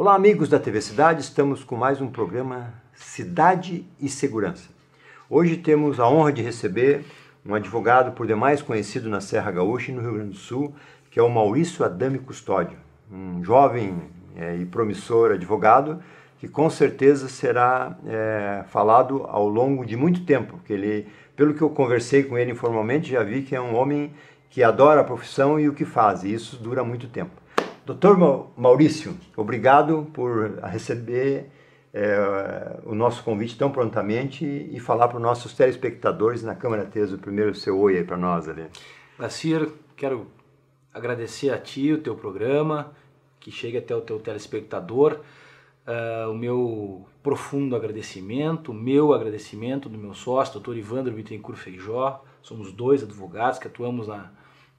Olá, amigos da TV Cidade, estamos com mais um programa Cidade e Segurança. Hoje temos a honra de receber um advogado por demais conhecido na Serra Gaúcha e no Rio Grande do Sul, que é o Maurício Adame Custódio, um jovem e promissor advogado que com certeza será falado ao longo de muito tempo, porque ele, pelo que eu conversei com ele informalmente, já vi que é um homem que adora a profissão e o que faz, e isso dura muito tempo. Doutor Maurício, obrigado por receber o nosso convite tão prontamente e falar para os nossos telespectadores na Câmara Teso. Primeiro, seu oi aí para nós ali. Gacir, quero agradecer a ti, o teu programa, que chegue até o teu telespectador. O meu profundo agradecimento, do meu sócio, doutor Ivandro Bittencourt Feijó. Somos dois advogados que atuamos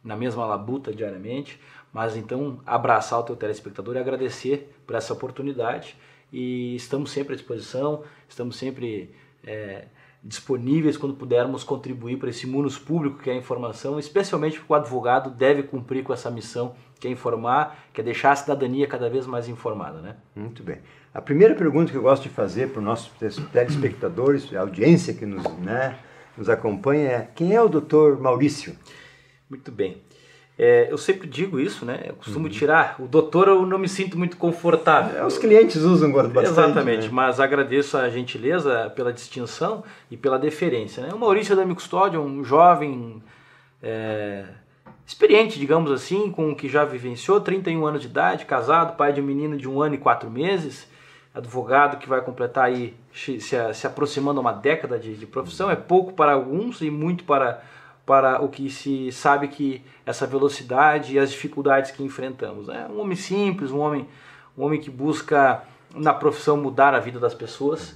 na mesma labuta diariamente. Mas então, abraçar o teu telespectador e agradecer por essa oportunidade. E estamos sempre à disposição, estamos sempre disponíveis quando pudermos contribuir para esse munus público que é a informação, especialmente porque o advogado deve cumprir com essa missão, que é informar, que é deixar a cidadania cada vez mais informada, né? Muito bem. A primeira pergunta que eu gosto de fazer para os nossos telespectadores, a audiência que nos acompanha, é: quem é o doutor Maurício? Muito bem. Eu sempre digo isso, né? Eu costumo tirar. O doutor eu não me sinto muito confortável. Os clientes usam bastante. Exatamente, né? Mas agradeço a gentileza pela distinção e pela deferência, né? O Maurício Adame Custódio é um jovem experiente, digamos assim, com o que já vivenciou, 31 anos de idade, casado, pai de um menino de 1 ano e 4 meses, advogado que vai completar aí, se aproximando a uma década de profissão. É pouco para alguns e muito para o que se sabe que essa velocidade e as dificuldades que enfrentamos. É um homem simples, um homem que busca na profissão mudar a vida das pessoas.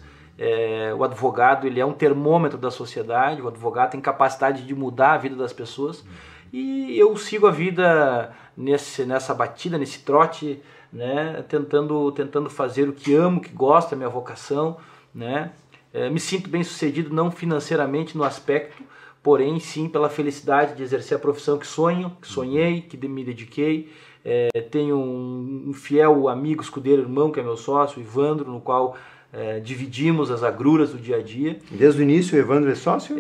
O advogado, ele é um termômetro da sociedade, o advogado tem capacidade de mudar a vida das pessoas. E eu sigo a vida nessa batida, nesse trote, né, tentando fazer o que amo, que gosto, é minha vocação, né? Me sinto bem sucedido, não financeiramente no aspecto, porém sim pela felicidade de exercer a profissão que sonhei, que me dediquei. Tenho um fiel amigo, escudeiro, irmão, que é meu sócio, o Ivandro, no qual dividimos as agruras do dia a dia. Desde o início o Evandro é sócio?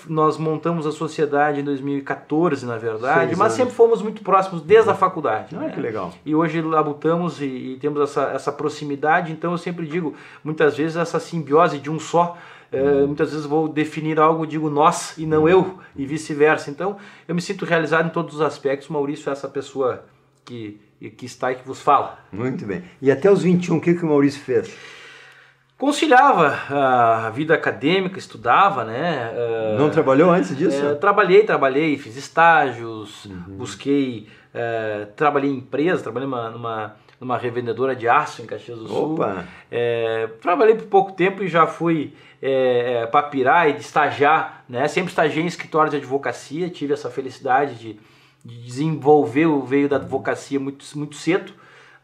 Nós montamos a sociedade em 2014, na verdade, mas sempre fomos muito próximos desde a faculdade. Que legal. E hoje labutamos e temos essa proximidade, então eu sempre digo, muitas vezes essa simbiose de um só, muitas vezes vou definir algo, digo nós e não eu, e vice-versa. Então eu me sinto realizado em todos os aspectos. Maurício é essa pessoa que está e que vos fala. Muito bem. E até os 21, o que o Maurício fez? Conciliava a vida acadêmica, estudava, né? Não trabalhou antes disso? Trabalhei, fiz estágios, busquei, trabalhei em empresa, trabalhei numa revendedora de aço em Caxias do Sul. Trabalhei por pouco tempo e já fui para Pirar e de estagiar, né? Sempre estagiei em escritório de advocacia, tive essa felicidade de desenvolver o veio da advocacia muito, muito cedo,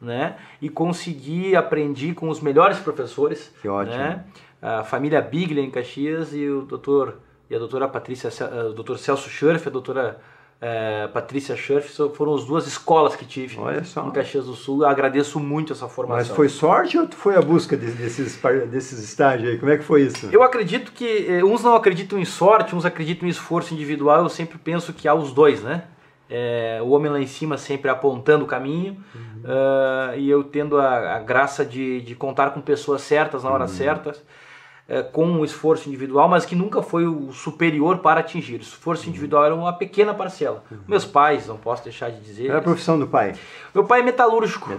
né? E aprendi com os melhores professores. Que ótimo. Né? A família Biglia em Caxias e a doutora o doutor Celso Schurf, a doutora Patrícia Schurf, foram as duas escolas que tive em Caxias do Sul. Eu agradeço muito essa formação. Mas foi sorte ou foi a busca desses estágios aí? Como é que foi isso? Eu acredito que uns não acreditam em sorte, uns acreditam em esforço individual. Eu sempre penso que há os dois, né? O homem lá em cima sempre apontando o caminho, e eu tendo a graça de contar com pessoas certas na hora certa, com um esforço individual, mas que nunca foi o superior para atingir. O esforço individual era uma pequena parcela. Meus pais, não posso deixar de dizer. Era a profissão do pai? Meu pai é metalúrgico.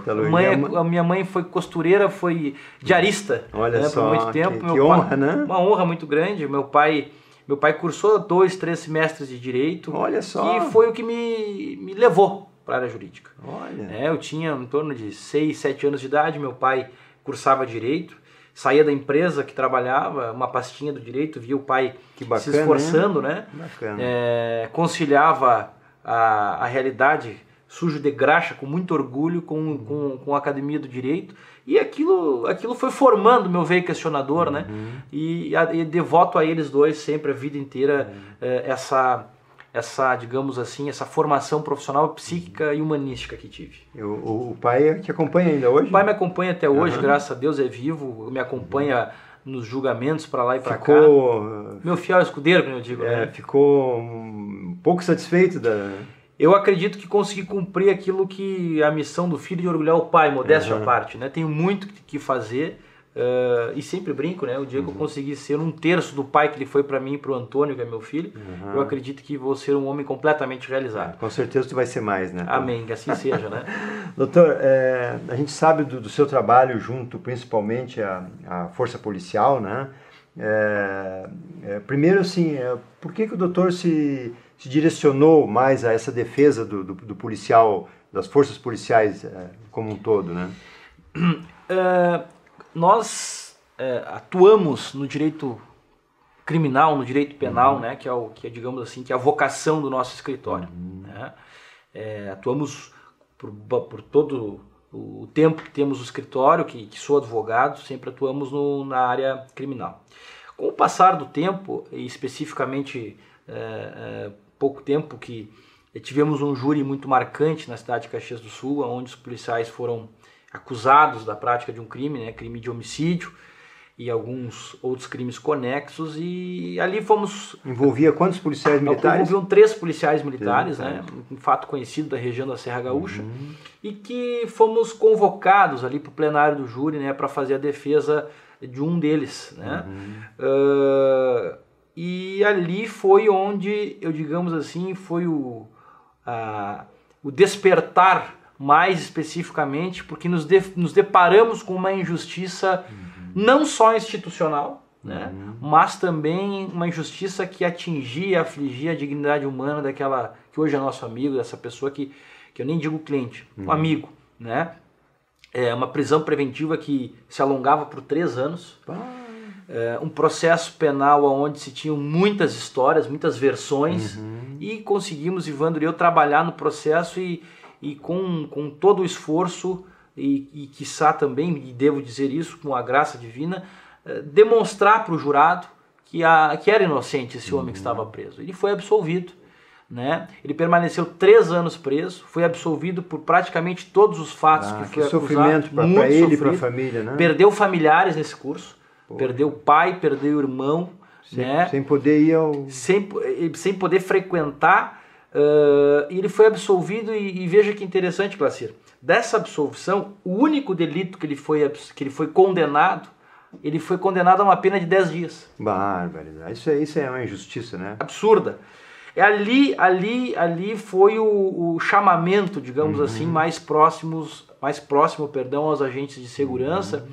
A minha mãe foi costureira, foi diarista. Olha só, por muito tempo. Que honra, né? Uma honra muito grande. Meu pai cursou 2, 3 semestres de Direito. Olha só. E foi o que me levou para a área jurídica. Olha. Eu tinha em torno de 6, 7 anos de idade, meu pai cursava Direito, saía da empresa que trabalhava, uma pastinha do Direito, via o pai se esforçando, né? Bacana. Conciliava a realidade sujo de graxa, com muito orgulho, com a Academia do Direito, e aquilo foi formando meu veio questionador, né? E devoto a eles dois sempre a vida inteira essa, digamos assim, essa formação profissional, psíquica e humanística que tive. O pai te acompanha ainda hoje? O pai me acompanha até hoje, graças a Deus é vivo, me acompanha nos julgamentos para lá e para cá. Meu fiel escudeiro, como eu digo. Né? Ficou um pouco satisfeito da... Eu acredito que consegui cumprir aquilo que a missão do filho de orgulhar o pai, modéstia à parte, né? Tenho muito que fazer e sempre brinco, né? O dia que eu conseguir ser 1/3 do pai que ele foi para mim e para o Antônio, que é meu filho, eu acredito que vou ser um homem completamente realizado. Com certeza tu vai ser mais, né? Amém, que assim seja, né? Doutor, a gente sabe do seu trabalho junto, principalmente à Força Policial, né? Primeiro, assim, por que o doutor se direcionou mais a essa defesa do policial, das forças policiais como um todo, né? Nós atuamos no direito criminal, no direito penal, né? Que é, digamos assim, que é a vocação do nosso escritório. Né? Atuamos por todo o tempo que temos o escritório, que sou advogado, sempre atuamos na área criminal. Com o passar do tempo, e especificamente pouco tempo, que tivemos um júri muito marcante na cidade de Caxias do Sul, onde os policiais foram acusados da prática de um crime, né, crime de homicídio e alguns outros crimes conexos, e ali fomos... Envolvia quantos policiais militares? Envolviam 3 policiais militares, né, um fato conhecido da região da Serra Gaúcha, e que fomos convocados ali para o plenário do júri, né, para fazer a defesa de um deles, né? E ali foi onde, digamos assim, foi o despertar mais especificamente, porque nos deparamos com uma injustiça não só institucional, né, mas também uma injustiça que atingia, afligia a dignidade humana daquela que hoje é nosso amigo, dessa pessoa que eu nem digo cliente, um amigo, né? Uma prisão preventiva que se alongava por 3 anos. Um processo penal onde se tinham muitas histórias, muitas versões, e conseguimos, Ivandro e eu, trabalhar no processo e com todo o esforço e quiçá também, e devo dizer isso, com a graça divina, demonstrar para o jurado que era inocente esse homem que estava preso. Ele foi absolvido, né? Ele permaneceu 3 anos preso, foi absolvido por praticamente todos os fatos que foi acusado. Sofrimento para ele e para a família, né? Perdeu familiares nesse curso. Perdeu o pai, perdeu o irmão, né? Sem poder ir ao... Sem poder frequentar, e ele foi absolvido, e veja que interessante, Glacir, dessa absolvição, o único delito que ele foi condenado, ele foi condenado a uma pena de 10 dias. Barbaridade, isso é uma injustiça, né? Absurda. Ali foi o chamamento, digamos assim, mais próximo, aos agentes de segurança,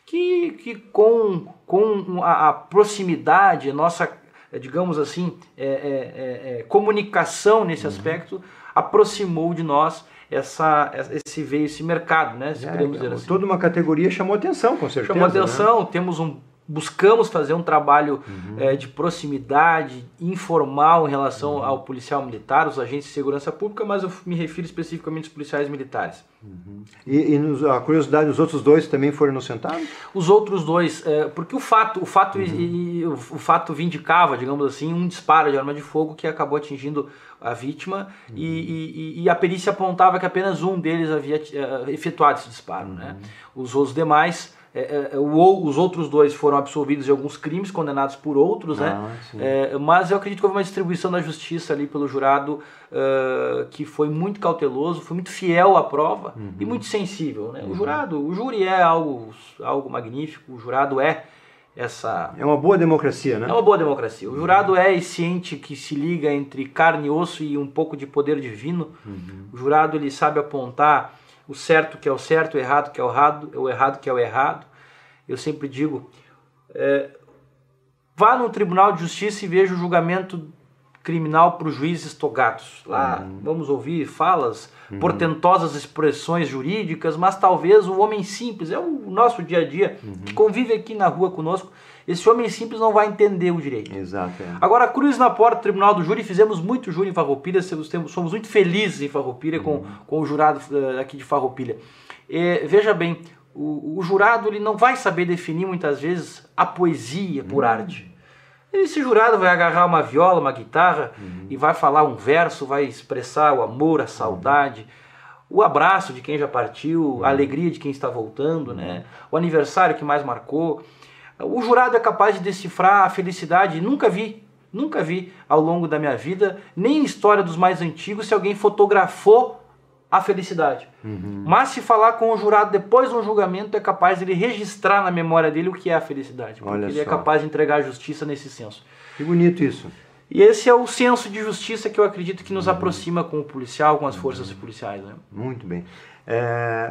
que com a proximidade, a nossa, digamos assim, comunicação nesse aspecto, aproximou de nós esse mercado, né? Se podemos dizer assim. Toda uma categoria chamou atenção, com certeza. Chamou atenção, né? Buscamos fazer um trabalho de proximidade, informal em relação ao policial militar, os agentes de segurança pública, mas eu me refiro especificamente aos policiais militares. E a curiosidade, os outros 2 também foram inocentados? Os outros 2, porque o fato vindicava, digamos assim, um disparo de arma de fogo que acabou atingindo a vítima, e a perícia apontava que apenas um deles havia efetuado esse disparo, né? Os demais... os outros 2 foram absolvidos de alguns crimes, condenados por outros, né? Mas eu acredito que houve uma distribuição da justiça ali pelo jurado que foi muito cauteloso, foi muito fiel à prova e muito sensível, né? O júri é algo magnífico, o jurado é uma boa democracia, né? É uma boa democracia. O jurado é esse ente que se liga entre carne e osso e um pouco de poder divino. O jurado, ele sabe apontar o certo que é o certo, o errado que é o errado que é o errado. Eu sempre digo, vá no Tribunal de Justiça e veja o julgamento criminal para os juízes togados. Lá vamos ouvir falas, portentosas expressões jurídicas, mas talvez o homem simples, é o nosso dia a dia, que convive aqui na rua conosco, esse homem simples não vai entender o direito. Exato. Agora, cruz na porta do Tribunal do Júri, fizemos muito júri em Farroupilha, somos muito felizes em Farroupilha com o jurado aqui de Farroupilha. Veja bem, o jurado ele não vai saber definir muitas vezes a poesia por arte. Esse jurado vai agarrar uma viola, uma guitarra e vai falar um verso, vai expressar o amor, a saudade, o abraço de quem já partiu, a alegria de quem está voltando, né? O aniversário que mais marcou. O jurado é capaz de decifrar a felicidade. Nunca vi ao longo da minha vida, nem em história dos mais antigos, se alguém fotografou a felicidade. Mas se falar com o jurado depois de um julgamento, é capaz de ele registrar na memória dele o que é a felicidade. Porque ele é capaz de entregar a justiça nesse senso. Que bonito isso. E esse é o senso de justiça que eu acredito que nos aproxima com o policial, com as forças policiais. Né? Muito bem.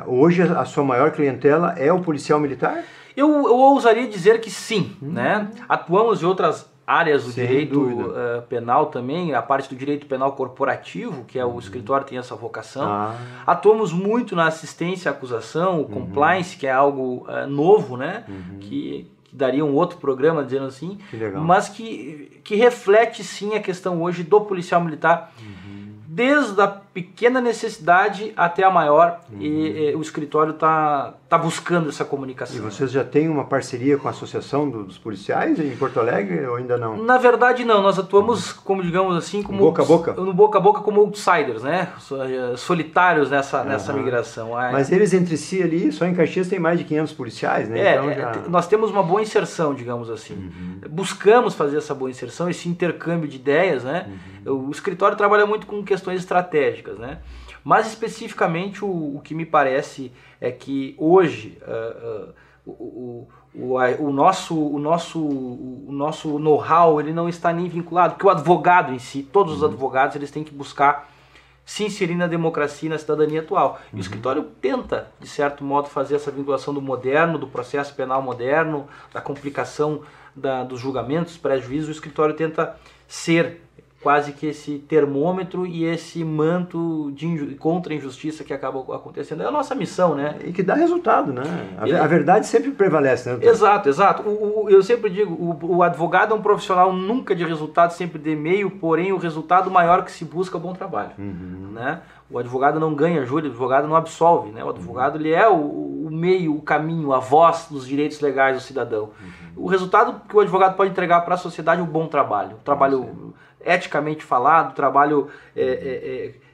Hoje a sua maior clientela é o policial militar? Eu ousaria dizer que sim. Né? Atuamos em outras áreas do direito penal também, a parte do direito penal corporativo, que é o escritório tem essa vocação. Atuamos muito na assistência à acusação, o compliance, que é algo novo, né? Que daria um outro programa, dizendo assim, mas que reflete sim a questão hoje do policial militar, desde a pequena necessidade até a maior, e o escritório tá buscando essa comunicação. E vocês já têm uma parceria com a Associação dos Policiais em Porto Alegre ou ainda não? Na verdade não, nós atuamos como, digamos assim, como boca a boca? No boca a boca como outsiders, né? Solitários nessa migração. Mas eles entre si ali, só em Caxias tem mais de 500 policiais, né? Nós temos uma boa inserção, digamos assim. Buscamos fazer essa boa inserção, esse intercâmbio de ideias, né? O escritório trabalha muito com questões estratégicas, né? Mas especificamente o que me parece é que hoje o nosso know-how ele não está nem vinculado, porque o advogado em si, todos os advogados, eles têm que buscar se inserir na democracia e na cidadania atual. E o escritório tenta, de certo modo, fazer essa vinculação do moderno, do processo penal moderno, da complicação dos julgamentos, pré-juízo. O escritório tenta ser quase que esse termômetro e esse manto contra a injustiça que acaba acontecendo. É a nossa missão, né? E que dá resultado, né? A verdade sempre prevalece, né? Exato. Eu sempre digo, o advogado é um profissional nunca de resultado, sempre de meio, porém o resultado maior que se busca é o bom trabalho. Né? O advogado não ganha júri, o advogado não absolve, né? O advogado ele é o meio, o caminho, a voz dos direitos legais do cidadão. O resultado que o advogado pode entregar para a sociedade é um bom trabalho. Um trabalho eticamente falado, trabalho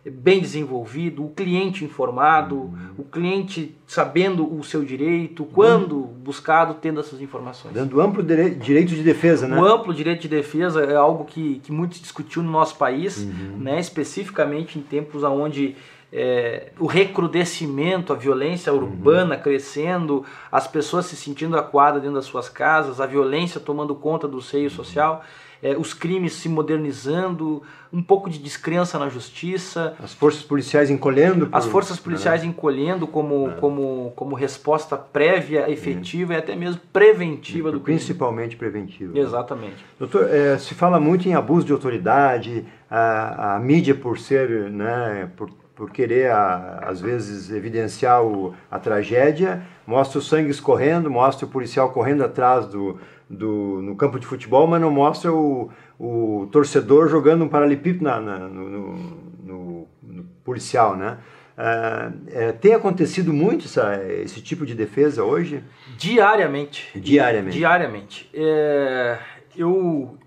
bem desenvolvido, o cliente informado, o cliente sabendo o seu direito, quando buscado, tendo essas informações. Dando amplo direito de defesa, né? O amplo direito de defesa é algo que muito se discutiu no nosso país, né? Especificamente em tempos onde o recrudescimento, a violência urbana crescendo, as pessoas se sentindo acuadas dentro das suas casas, a violência tomando conta do seio social, os crimes se modernizando, um pouco de descrença na justiça. As forças policiais encolhendo. As forças policiais encolhendo como resposta prévia, efetiva e até mesmo preventiva do crime. Principalmente preventiva. Exatamente. Doutor, se fala muito em abuso de autoridade, a mídia por ser, né, por querer, às vezes, evidenciar a tragédia, mostra o sangue escorrendo, mostra o policial correndo atrás no campo de futebol, mas não mostra o torcedor jogando um paralelepípedo no policial, né? Tem acontecido muito esse tipo de defesa hoje? Diariamente. Diariamente. Eu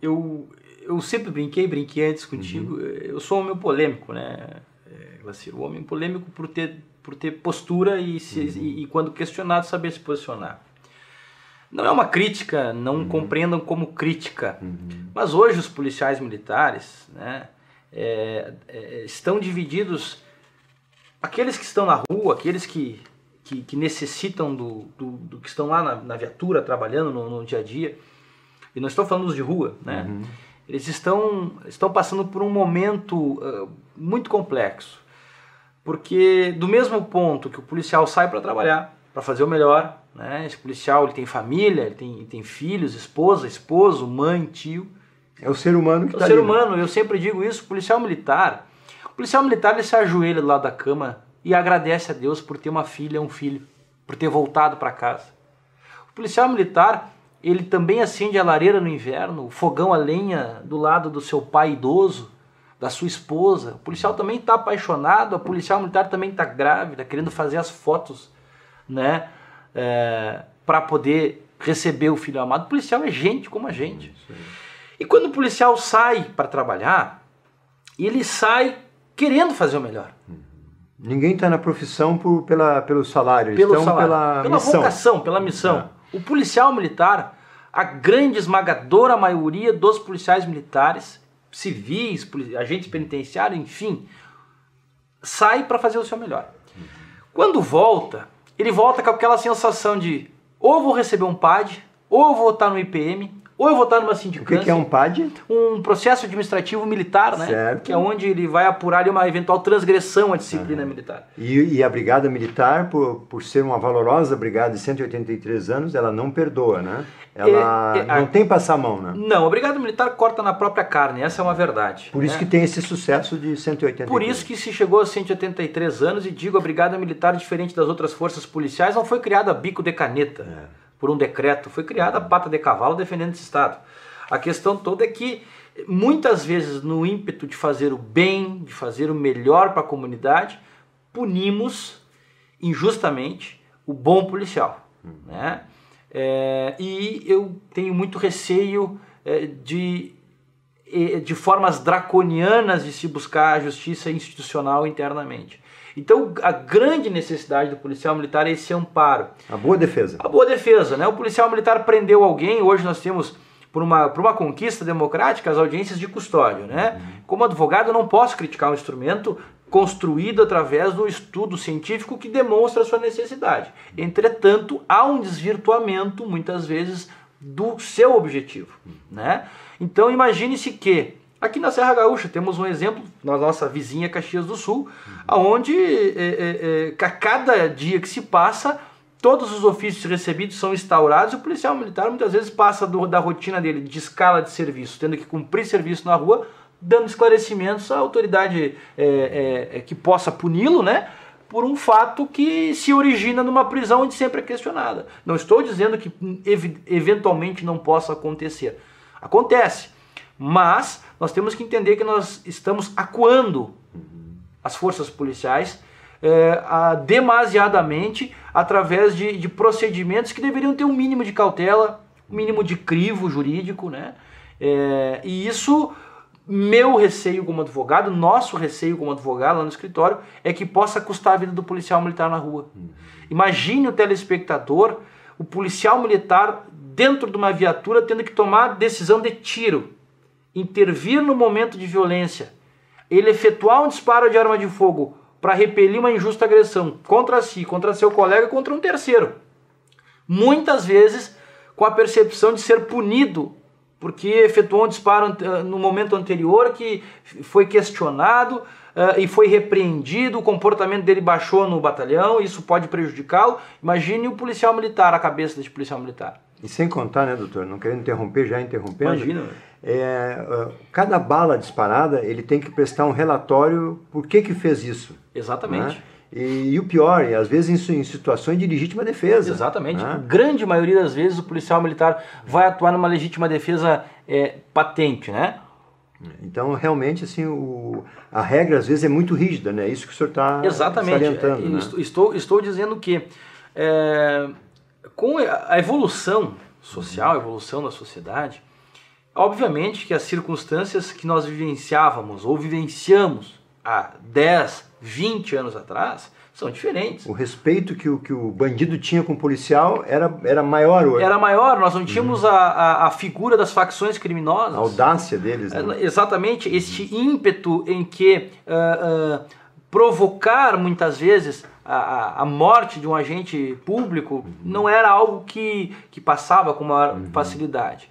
sempre brinquei antes contigo. Eu sou um homem polêmico, né, Glacir? Um homem polêmico por ter postura e quando questionado, saber se posicionar. Não é uma crítica, não compreendam como crítica. Mas hoje os policiais militares, né, estão divididos. Aqueles que estão na rua, aqueles que necessitam do que estão lá na viatura, trabalhando no dia a dia, e não estou falando dos de rua, né? Eles estão passando por um momento muito complexo. Porque do mesmo ponto que o policial sai para trabalhar, para fazer o melhor, né? Esse policial ele tem família, ele tem filhos, esposa, esposo, mãe, tio. É o ser humano que está ali. É o ser humano, eu sempre digo isso. O policial militar ele se ajoelha do lado da cama e agradece a Deus por ter uma filha, um filho, por ter voltado para casa. O policial militar, ele também acende a lareira no inverno, o fogão a lenha do lado do seu pai idoso, da sua esposa. O policial também está apaixonado, a policial militar também está grávida, querendo fazer as fotos, né, para poder receber o filho amado. O policial é gente como a gente. E quando o policial sai para trabalhar, ele sai querendo fazer o melhor. Ninguém está na profissão pelo salário, Pelo estão salário, pela pela missão. vocação, pela missão. O policial militar, a grande esmagadora maioria dos policiais militares, civis, agentes penitenciários, enfim, sai para fazer o seu melhor. Quando volta, ele volta com aquela sensação de ou vou receber um PAD, ou eu vou estar no IPM, ou eu vou estar numa sindicância. O que é um PAD? Um processo administrativo militar, né? Certo. Que é onde ele vai apurar ali uma eventual transgressão à disciplina militar. E a Brigada Militar, por ser uma valorosa brigada de 183 anos, ela não perdoa, né? Ela não tem passar a mão, né? Não, a Brigada Militar corta na própria carne, essa é uma verdade. Por isso que tem esse sucesso de 183. Por isso que se chegou a 183 anos, e digo, a Brigada Militar, diferente das outras forças policiais, não foi criada a bico de caneta, por um decreto, foi criada a pata de cavalo defendendo esse Estado. A questão toda é que, muitas vezes, no ímpeto de fazer o bem, de fazer o melhor para a comunidade, punimos injustamente o bom policial, né? E eu tenho muito receio de formas draconianas de se buscar a justiça institucional internamente. Então, a grande necessidade do policial militar é esse amparo. A boa defesa. A boa defesa, né? O policial militar prendeu alguém, hoje nós temos, por uma conquista democrática, as audiências de custódia, né? Como advogado, eu não posso criticar um instrumento construído através do estudo científico que demonstra a sua necessidade. Entretanto, há um desvirtuamento, muitas vezes, do seu objetivo, né? Então, imagine-se que aqui na Serra Gaúcha temos um exemplo, na nossa vizinha Caxias do Sul, onde a cada dia que se passa, todos os ofícios recebidos são instaurados e o policial militar muitas vezes passa da rotina dele de escala de serviço, tendo que cumprir serviço na rua, dando esclarecimentos à autoridade que possa puni-lo, né? Por um fato que se origina numa prisão onde sempre é questionada. Não estou dizendo que eventualmente não possa acontecer. Acontece, mas nós temos que entender que nós estamos acuando as forças policiais demasiadamente através de procedimentos que deveriam ter um mínimo de cautela, um mínimo de crivo jurídico, né? E isso, meu receio como advogado, nosso receio como advogado lá no escritório, é que possa custar a vida do policial militar na rua. Imagine o telespectador, o policial militar dentro de uma viatura tendo que tomar decisão de tiro, intervir no momento de violência, ele efetuar um disparo de arma de fogo para repelir uma injusta agressão contra si, contra seu colega, contra um terceiro. Muitas vezes com a percepção de ser punido porque efetuou um disparo no momento anterior que foi questionado e foi repreendido, o comportamento dele baixou no batalhão, isso pode prejudicá-lo. Imagine o policial militar, a cabeça desse policial militar. E sem contar, né, doutor, não querendo interromper, já interrompendo. Imagina. Cada bala disparada, ele tem que prestar um relatório por que fez isso. Exatamente. Né? E o pior, às vezes em situações de legítima defesa. Exatamente. Né? Grande maioria das vezes o policial militar vai atuar numa legítima defesa patente, né? Então, realmente, assim, a regra às vezes é muito rígida, né? Isso que o senhor está salientando. Né? Estou dizendo que com a evolução social, a evolução da sociedade, obviamente que as circunstâncias que nós vivenciávamos ou vivenciamos há 10, 20 anos atrás são diferentes. O respeito que o bandido tinha com o policial era maior hoje. Era maior, nós não tínhamos a figura das facções criminosas. A audácia deles. Né? Exatamente, este ímpeto em que provocar muitas vezes a morte de um agente público não era algo que passava com maior facilidade.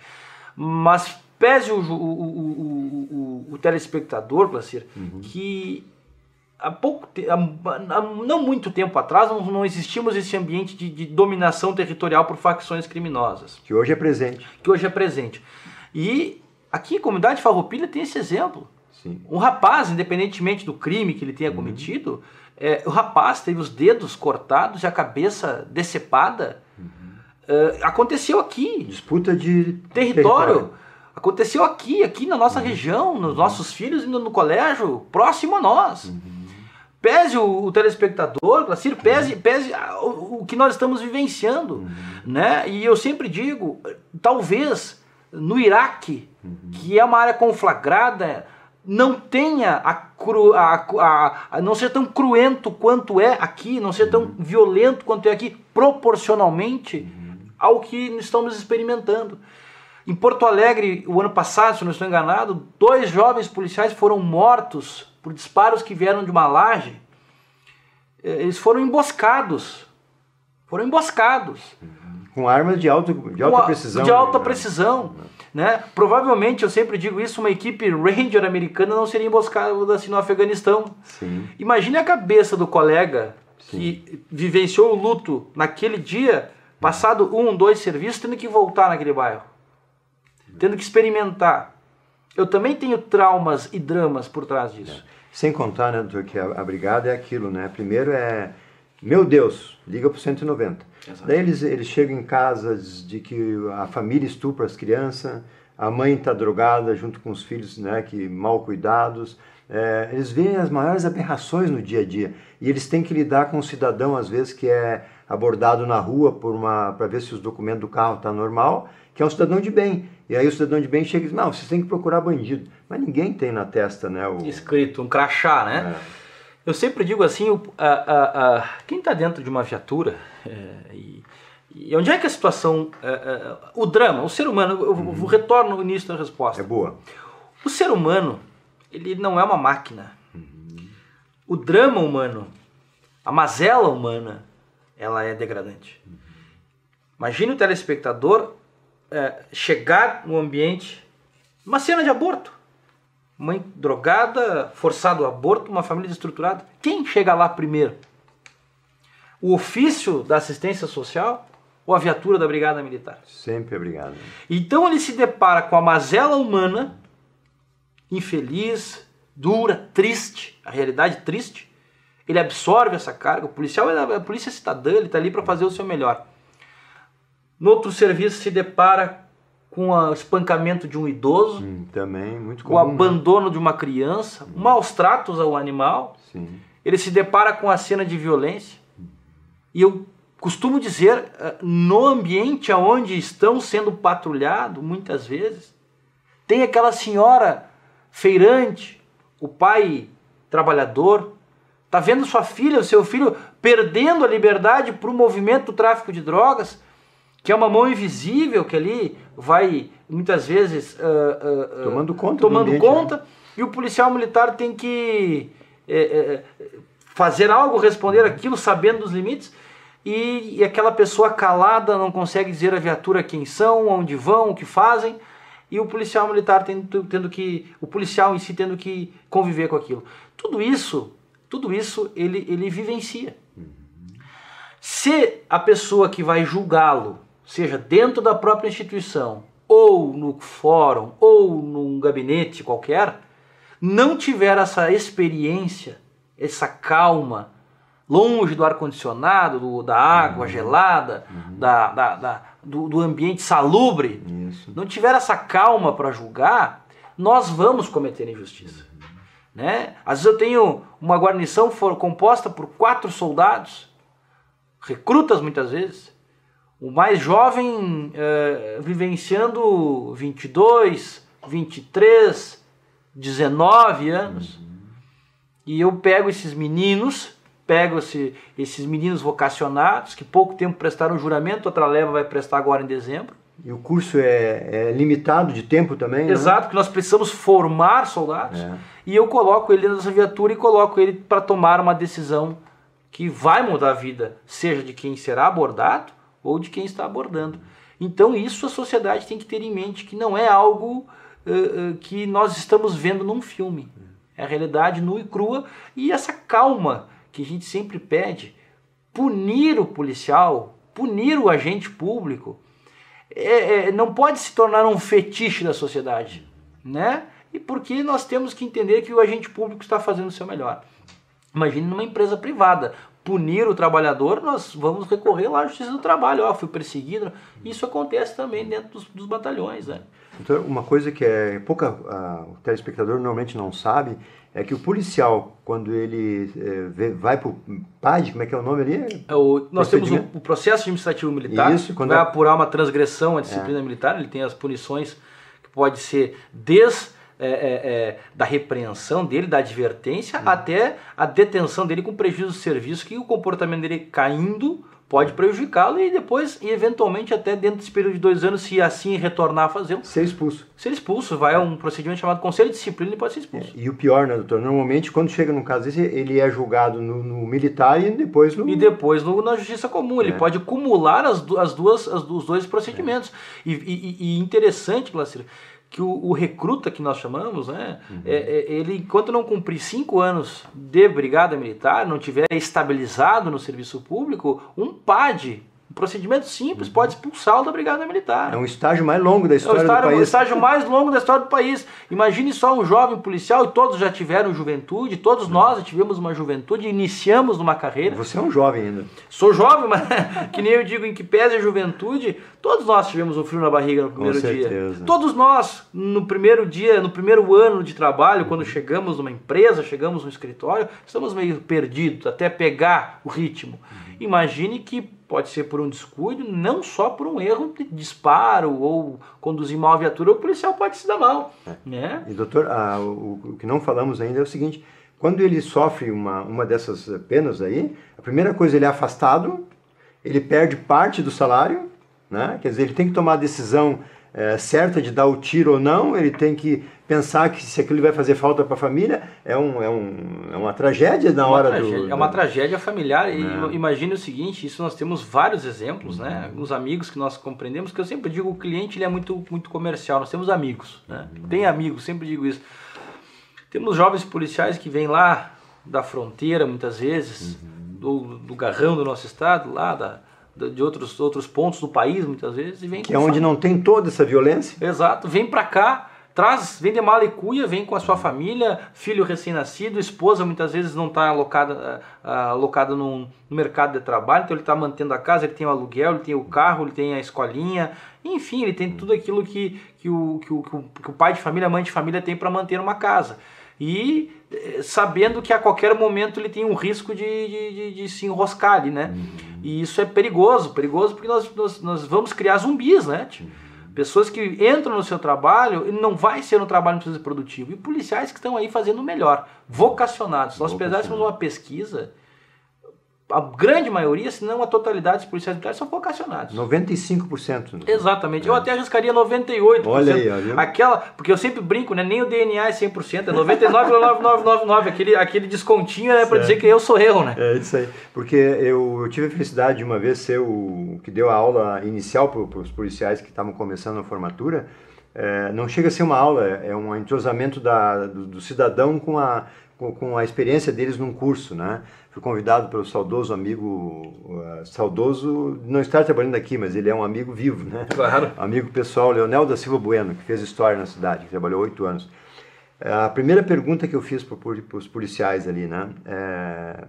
Mas pese o telespectador, Placir, que não muito tempo atrás não existimos esse ambiente de dominação territorial por facções criminosas. Que hoje é presente. E aqui a comunidade farroupilha tem esse exemplo. Sim. Um rapaz, independentemente do crime que ele tenha cometido, o rapaz teve os dedos cortados e a cabeça decepada. Aconteceu aqui. Disputa de território. Aconteceu aqui na nossa região, nos nossos filhos indo no colégio, próximo a nós. Pese o telespectador, Placir, pese o que nós estamos vivenciando. Né? E eu sempre digo, talvez no Iraque, que é uma área conflagrada, não tenha não ser tão cruento quanto é aqui, não ser tão violento quanto é aqui, proporcionalmente ao que estamos experimentando. Em Porto Alegre, o ano passado, se não estou enganado, 2 jovens policiais foram mortos por disparos que vieram de uma laje. Eles foram emboscados. Com armas de alta precisão. De alta precisão. Né? Provavelmente, eu sempre digo isso, uma equipe Ranger americana não seria emboscada assim no Afeganistão. Sim. Imagine a cabeça do colega que vivenciou o luto naquele dia, passado 1, 2 serviços, tendo que voltar naquele bairro. Tendo que experimentar. Eu também tenho traumas e dramas por trás disso. Sem contar, né, doutor, que a brigada é aquilo, né? Primeiro meu Deus, liga pro 190. Exato. Daí eles chegam em casas de que a família estupra as crianças, a mãe está drogada junto com os filhos, né, que mal cuidados. Eles veem as maiores aberrações no dia a dia. E eles têm que lidar com um cidadão, às vezes, que é abordado na rua para ver se os documentos do carro estão normal, que é um cidadão de bem. E aí o cidadão de bem chega e diz, não, vocês têm que procurar bandido. Mas ninguém tem na testa, né? Escrito, um crachá, né? Eu sempre digo assim, quem está dentro de uma viatura, e onde é que a situação, o drama, o ser humano, eu retorno no início da resposta. É boa. O ser humano, ele não é uma máquina. O drama humano, a mazela humana, ela é degradante. Imagine o telespectador chegar no ambiente, uma cena de aborto. Mãe drogada, forçado ao aborto, uma família desestruturada. Quem chega lá primeiro? O ofício da assistência social ou a viatura da brigada militar? Sempre a brigada. Então ele se depara com a mazela humana, infeliz, dura, triste, a realidade triste. Ele absorve essa carga. O policial é a polícia cidadã, ele está ali para fazer o seu melhor. No outro serviço se depara com o espancamento de um idoso, também muito comum, o abandono de uma criança, maus tratos ao animal. Sim. Ele se depara com a cena de violência. E eu costumo dizer, no ambiente onde estão sendo patrulhados, muitas vezes, tem aquela senhora feirante, o pai trabalhador, está vendo sua filha, o seu filho, perdendo a liberdade para o movimento do tráfico de drogas, que é uma mão invisível que ali vai, muitas vezes, tomando conta, né? E o policial militar tem que fazer algo, responder aquilo, sabendo dos limites, e aquela pessoa calada não consegue dizer a viatura quem são, onde vão, o que fazem, e o policial militar o policial em si tendo que conviver com aquilo. Tudo isso ele vivencia. Se a pessoa que vai julgá-lo, seja dentro da própria instituição, ou no fórum, ou num gabinete qualquer, não tiver essa experiência, essa calma, longe do ar-condicionado, da água gelada, do ambiente salubre, não tiver essa calma para julgar, nós vamos cometer injustiça. Né? Às vezes eu tenho uma guarnição composta por 4 soldados, recrutas muitas vezes, o mais jovem vivenciando 22, 23, 19 anos. E eu pego esses meninos, esses meninos vocacionados, que pouco tempo prestaram juramento, outra leva vai prestar agora em dezembro. E o curso é limitado de tempo também, Exato, porque nós precisamos formar soldados. E eu coloco ele dentro dessa viatura e coloco ele para tomar uma decisão que vai mudar a vida, seja de quem será abordado, ou de quem está abordando. Então isso a sociedade tem que ter em mente, que não é algo que nós estamos vendo num filme. É a realidade nua e crua, e essa calma que a gente sempre pede, punir o policial, punir o agente público, não pode se tornar um fetiche da sociedade, né? E porque nós temos que entender que o agente público está fazendo o seu melhor. Imagine numa empresa privada. punir o trabalhador, nós vamos recorrer lá à Justiça do Trabalho. Fui perseguido. Isso acontece também dentro dos batalhões, né? Então, uma coisa que o telespectador normalmente não sabe é que o policial, quando ele vai para o PAD, como é que é o nome ali? Nós temos o processo administrativo militar, isso, que vai apurar uma transgressão à disciplina militar. Ele tem as punições que pode ser da repreensão dele, da advertência, até a detenção dele com prejuízo de serviço, que o comportamento dele caindo pode prejudicá-lo e depois, eventualmente, até dentro desse período de 2 anos, se assim retornar a fazê-lo, ser expulso. Ser expulso, vai a um procedimento chamado Conselho de Disciplina e pode ser expulso. E o pior, né, doutor? Normalmente, quando chega num caso desse, ele é julgado no militar e depois no... E depois na Justiça Comum. Ele pode acumular os dois procedimentos. E interessante, Glacir, que o recruta que nós chamamos, né, ele, enquanto não cumprir 5 anos de brigada militar, não tiver estabilizado no serviço público, um PAD, um procedimento simples, pode expulsá-lo da brigada militar. É um estágio mais longo da história do país. É o estágio mais longo da história do país. Imagine só um jovem policial, e todos já tiveram juventude, todos nós já tivemos uma juventude, iniciamos numa carreira. Você é um jovem ainda. Sou jovem, mas que nem eu digo, em que pese a juventude, todos nós tivemos um frio na barriga no primeiro dia. Todos nós, no primeiro dia, no primeiro ano de trabalho, quando chegamos numa empresa, chegamos no escritório, estamos meio perdidos, até pegar o ritmo. Imagine que pode ser por um descuido, não só por um erro de disparo ou conduzir mal a viatura, o policial pode se dar mal. Né? E doutor, o que não falamos ainda é o seguinte, quando ele sofre uma dessas penas aí, a primeira coisa, ele é afastado, ele perde parte do salário, né? Quer dizer, ele tem que tomar a decisão certa de dar o tiro ou não, ele tem que pensar que se aquilo vai fazer falta para a família, é uma tragédia na hora do... É uma tragédia familiar. E imagine o seguinte, isso nós temos vários exemplos, né? Alguns amigos que nós compreendemos, que eu sempre digo, o cliente ele é muito, muito comercial, nós temos amigos, né? Tem amigos, sempre digo isso. Temos jovens policiais que vêm lá da fronteira, muitas vezes, do garrão do nosso estado, lá de outros pontos do país, muitas vezes, e vem que é onde não tem toda essa violência. Exato, vem para cá, vem de mala e cuia, vem com a sua família, filho recém-nascido, esposa muitas vezes não está alocada no mercado de trabalho, então ele está mantendo a casa, ele tem o aluguel, ele tem o carro, ele tem a escolinha, enfim, ele tem tudo aquilo que o pai de família, a mãe de família tem para manter uma casa. E sabendo que a qualquer momento ele tem um risco de se enroscar ali, né? E isso é perigoso porque nós vamos criar zumbis, né? Pessoas que entram no seu trabalho e não vai ser um trabalho muitas vezes produtivo. E policiais que estão aí fazendo o melhor, vocacionados. Se nós pegássemos uma pesquisa, a grande maioria, se não a totalidade dos policiais militares são vocacionados. 95%. Exatamente. Eu até arriscaria 98%. Olha aí, olha. Porque eu sempre brinco, né? Nem o DNA é 100%, é 99,9999. Aquele descontinho é para dizer que eu sou eu, né? É isso aí. Porque eu tive a felicidade de uma vez ser o que deu a aula inicial para os policiais que estavam começando a formatura. Não chega a ser uma aula, é um entrosamento do cidadão com a experiência deles num curso, né? Fui convidado pelo saudoso amigo, saudoso não está trabalhando aqui, mas ele é um amigo vivo, né? Claro. Amigo pessoal, Leonel da Silva Bueno, que fez história na cidade, que trabalhou 8 anos. A primeira pergunta que eu fiz para os policiais ali, né?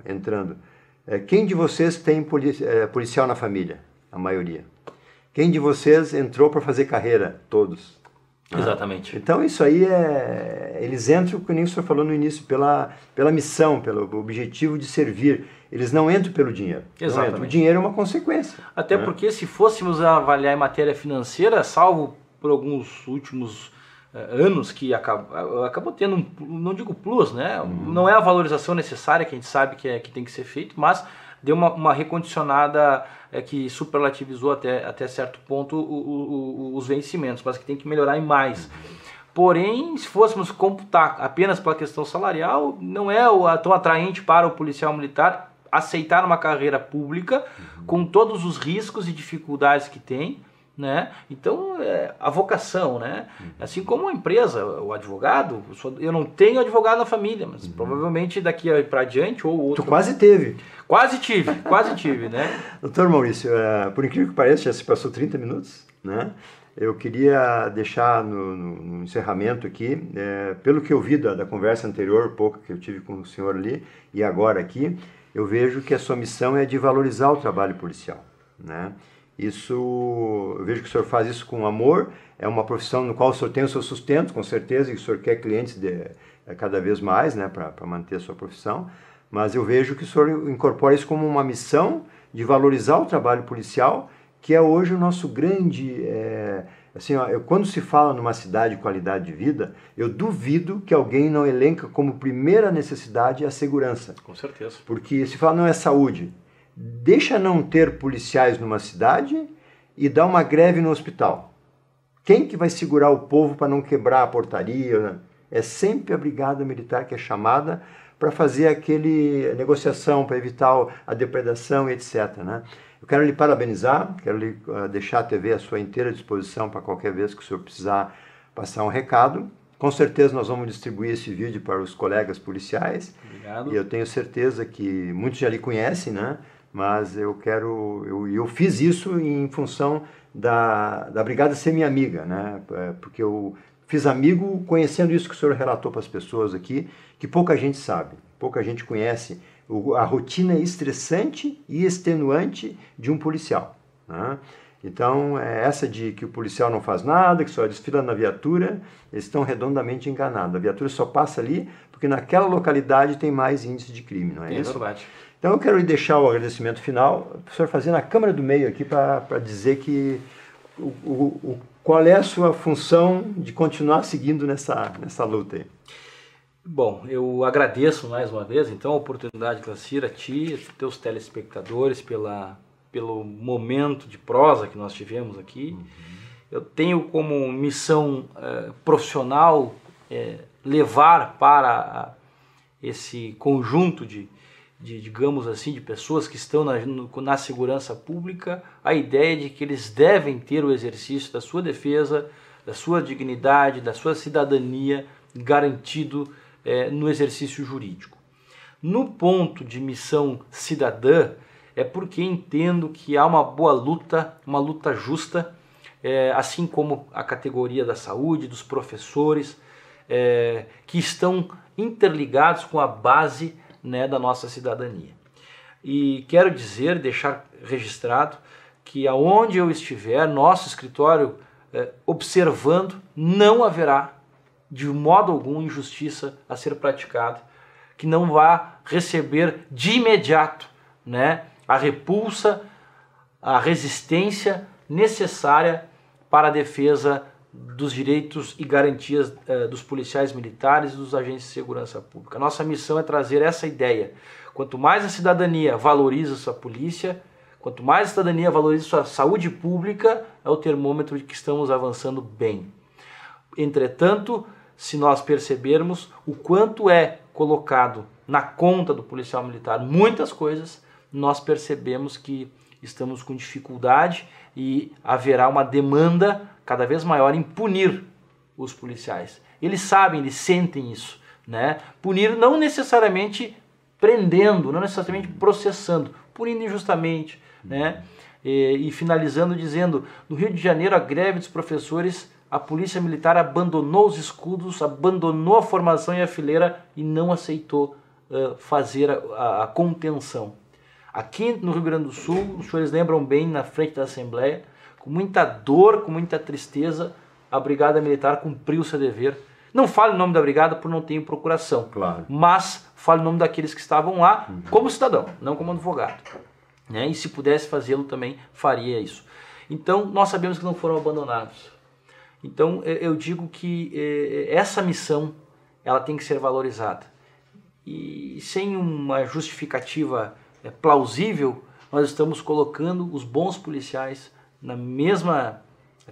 Entrando, quem de vocês tem policial na família? A maioria. Quem de vocês entrou para fazer carreira? Todos. Exatamente. Então isso aí eles entram, como nem o senhor falou no início, pela missão, pelo objetivo de servir. Eles não entram pelo dinheiro. Exatamente. O dinheiro é uma consequência. Até porque se fôssemos avaliar em matéria financeira, salvo por alguns últimos anos que acabou tendo, não digo plus, né? Não é a valorização necessária que a gente sabe que tem que ser feito, mas deu uma recondicionada que superlativizou até certo ponto os vencimentos, mas que tem que melhorar em mais. Porém, se fôssemos computar apenas pela questão salarial, não é tão atraente para o policial militar aceitar uma carreira pública com todos os riscos e dificuldades que tem, né? Então, a vocação, né? Assim como a empresa, o advogado, eu não tenho advogado na família, mas provavelmente daqui para adiante ou outro... Tu quase teve. Quase tive, né? Doutor Maurício, por incrível que pareça, já se passou 30 minutos, né? Eu queria deixar no encerramento aqui, pelo que eu vi da conversa anterior, pouco que eu tive com o senhor ali, e agora aqui, eu vejo que a sua missão é de valorizar o trabalho policial, né? Isso, eu vejo que o senhor faz isso com amor, é uma profissão no qual o senhor tem o seu sustento, com certeza, e o senhor quer clientes cada vez mais, né, para manter a sua profissão, mas eu vejo que o senhor incorpora isso como uma missão de valorizar o trabalho policial, que é hoje o nosso grande... assim, ó, quando se fala numa cidade de qualidade de vida, eu duvido que alguém não elenca como primeira necessidade a segurança. Com certeza. Porque se fala não é saúde, deixa não ter policiais numa cidade e dá uma greve no hospital. Quem que vai segurar o povo para não quebrar a portaria? É sempre a brigada militar que é chamada para fazer aquele negociação, para evitar a depredação, etc., né? Eu quero lhe parabenizar, quero lhe deixar a TV à sua inteira disposição para qualquer vez que o senhor precisar passar um recado. Com certeza nós vamos distribuir esse vídeo para os colegas policiais. Obrigado. E eu tenho certeza que muitos já lhe conhecem, né? Mas eu fiz isso em função da brigada ser minha amiga, né? Porque eu fiz amigo conhecendo isso que o senhor relatou para as pessoas aqui, que pouca gente sabe, pouca gente conhece a rotina estressante e extenuante de um policial, né? Então, essa de que o policial não faz nada, que só desfila na viatura, eles estão redondamente enganados. A viatura só passa ali porque naquela localidade tem mais índice de crime, não é isso? É verdade. Então, eu quero lhe deixar o agradecimento final, o senhor fazer na câmara do meio aqui para dizer que qual é a sua função de continuar seguindo nessa luta aí. Bom, eu agradeço mais uma vez, então, a oportunidade, Glacir, a ti, a teus telespectadores, pelo momento de prosa que nós tivemos aqui. Eu tenho como missão profissional levar para esse conjunto digamos assim, de pessoas que estão na segurança pública, a ideia de que eles devem ter o exercício da sua defesa, da sua dignidade, da sua cidadania garantido no exercício jurídico. No ponto de missão cidadã, é porque entendo que há uma boa luta, uma luta justa, assim como a categoria da saúde, dos professores, que estão interligados com a base, né, da nossa cidadania. E quero dizer, deixar registrado, que aonde eu estiver, nosso escritório observando, não haverá de modo algum injustiça a ser praticada, que não vá receber de imediato, né, a repulsa, a resistência necessária para a defesa dos direitos e garantias dos policiais militares e dos agentes de segurança pública. Nossa missão é trazer essa ideia. Quanto mais a cidadania valoriza sua polícia, quanto mais a cidadania valoriza sua saúde pública, é o termômetro de que estamos avançando bem. Entretanto, se nós percebermos o quanto é colocado na conta do policial militar muitas coisas, nós percebemos que estamos com dificuldade e haverá uma demanda cada vez maior em punir os policiais. Eles sabem, eles sentem isso, né? Punir não necessariamente prendendo, não necessariamente processando, punindo injustamente, né? E finalizando dizendo, no Rio de Janeiro, a greve dos professores, a polícia militar abandonou os escudos, abandonou a formação e a fileira e não aceitou fazer a contenção. Aqui no Rio Grande do Sul, os senhores lembram bem, na frente da Assembleia, com muita dor, com muita tristeza, a Brigada Militar cumpriu o seu dever. Não falo o nome da Brigada por não ter procuração, claro, mas falo o nome daqueles que estavam lá como cidadão, não como advogado, né? E se pudesse fazê-lo também, faria isso. Então, nós sabemos que não foram abandonados. Então, eu digo que essa missão, ela tem que ser valorizada. E sem uma justificativa plausível, nós estamos colocando os bons policiais na mesma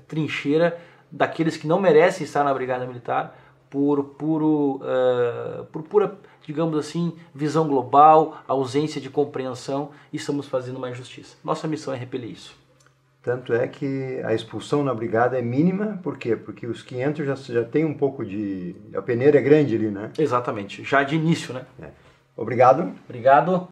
trincheira daqueles que não merecem estar na Brigada Militar por pura, digamos assim, visão global, ausência de compreensão, e estamos fazendo uma injustiça. Nossa missão é repelir isso. Tanto é que a expulsão na brigada é mínima, por quê? Porque os 500 já tem um pouco de... a peneira é grande ali, né? Exatamente, já de início, né? Obrigado. Obrigado.